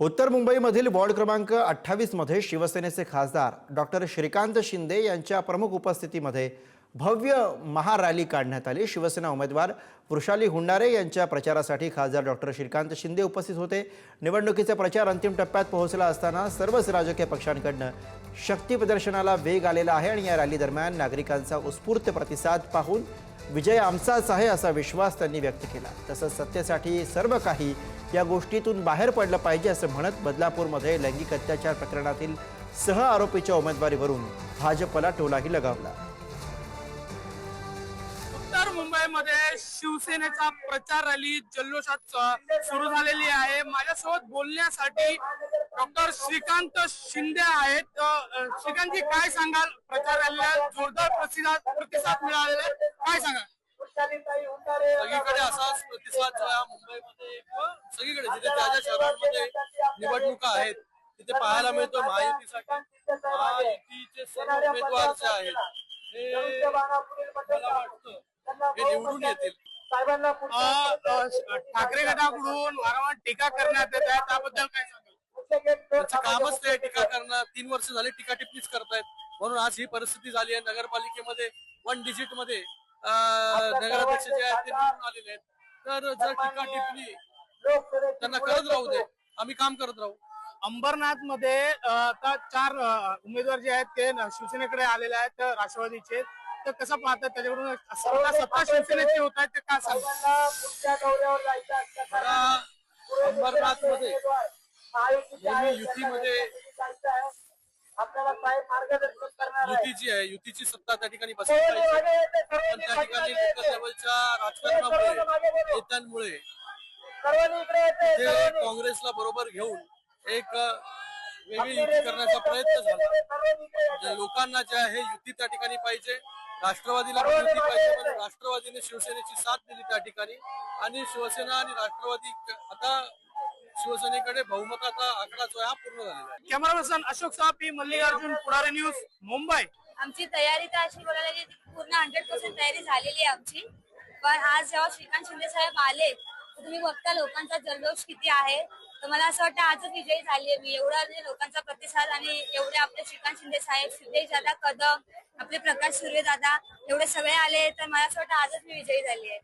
उत्तर मुंबईमधील वॉर्ड क्रमांक 28 मध्ये शिवसेनेचे खासदार डॉक्टर श्रीकांत शिंदे यांच्या प्रमुख उपस्थितीमध्ये भव्य महारॅली काढण्यात आली। शिवसेना उमेदवार वृषाली हुंडारे यांच्या प्रचारासाठी खासदार डॉक्टर श्रीकांत शिंदे उपस्थित होते। निवडणुकीचा प्रचार अंतिम टप्प्यात पोहोचला असताना सर्वच राजकीय पक्षांकडून शक्ती प्रदर्शनाला वेग आलेला आहे आणि या रॅली दरम्यान नागरिकांचा उत्स्फूर्त प्रतिसाद पाहून विजय आमचाच आहे असा विश्वास त्यांनी व्यक्त केला। तसंच सत्तेसाठी सर्व काही या गोष्टीतून बाहेर पडलं पाहिजे असं म्हणत बदलापूरमध्ये लैंगिक अत्याचार प्रकरणातील सह आरोपीच्या उमेदवारीवरून भाजपला टोलाही लगावला। उत्तर मुंबईमध्ये शिवसेनेचा प्रचार रॅली जल्लोषात सुरू झालेली आहे। माझ्यासोबत बोलण्यासाठी डॉक्टर श्रीकांत शिंदे आहेत। श्रीकांतजी, काय सांगाल? प्रचार रॅलीला जोरदार प्रतिसाद मिळालेला आहे, काय सांगाल? सगळीकडे असाच प्रतिसाद जो आहे मुंबईमध्ये किंवा सगळीकडे जिथे ज्या ज्या शहरांमध्ये निवडणुका आहेत तिथे पाहायला मिळतो। महायुतीसाठी महायुतीचे सर्व उमेदवार जे आहेत हे मला वाटतं हे निवडून येतील। ठाकरे गटाकडून वारंवार टीका करण्यात येत आहे, त्याबद्दल काय सांगाल? त्यांचं कामच ते टीका करणं, 3 वर्ष झाले टीका टिप्पणीच करतायत, म्हणून आज ही परिस्थिती झाली आहे। नगरपालिकेमध्ये 1 डिजिट मध्ये नगराध्यक्ष जे आहेत ते निवडून आलेले आहेत। तर जर टीका टिप्पणी त्यांना करत राहू दे, आम्ही काम करत राहू। अंबरनाथ मध्ये आता 4 उमेदवार जे आहेत ते शिवसेनेकडे आलेले आहेत राष्ट्रवादीचे, तर कसं पाहतात? त्याच्याकडून सत्ता शिवसेनेची होत आहे, ते काय सांगतात? अंबरनाथ मध्ये युतीमध्ये युती जी आहे युतीची सत्ता त्या ठिकाणी बसली पाहिजे, पण त्या ठिकाणी लोकल लेवलच्या राजकारणामुळे नेत्यांमुळे ते काँग्रेसला बरोबर घेऊन एक वेगळी युती करण्याचा प्रयत्न झाला। लोकांना जे आहे युती त्या ठिकाणी पाहिजे, राष्ट्रवादीला युती पाहिजे, म्हणून राष्ट्रवादीने शिवसेनेची साथ दिली त्या ठिकाणी आणि शिवसेना आणि राष्ट्रवादी आता शिवसेनेकडे बहुमताचा आकडा जो आहे हा पूर्ण झालेला आहे। कॅमेरा पर्सन अशोक सापी, मल्लिकार्जुन, पुढारी न्यूज, मुंबई। आमची तयारी तर अशी बघायला गेली पूर्ण 100% तयारी झालेली आहे आमची, पण आज जेव्हा श्रीकांत शिंदे साहेब आले तर तुम्ही बघता लोकांचा जल्लोष किती आहे। तर मला असं वाटतं आजच विजयी झाली आहे मी। एवढा लोकांचा प्रतिसाद आणि एवढे आपले श्रीकांत शिंदे साहेब, सिद्धेश दादा कदम, आपले प्रकाश सूर्य दादा एवढे सगळे आले, तर मला असं वाटतं आजच मी विजयी झाली आहे।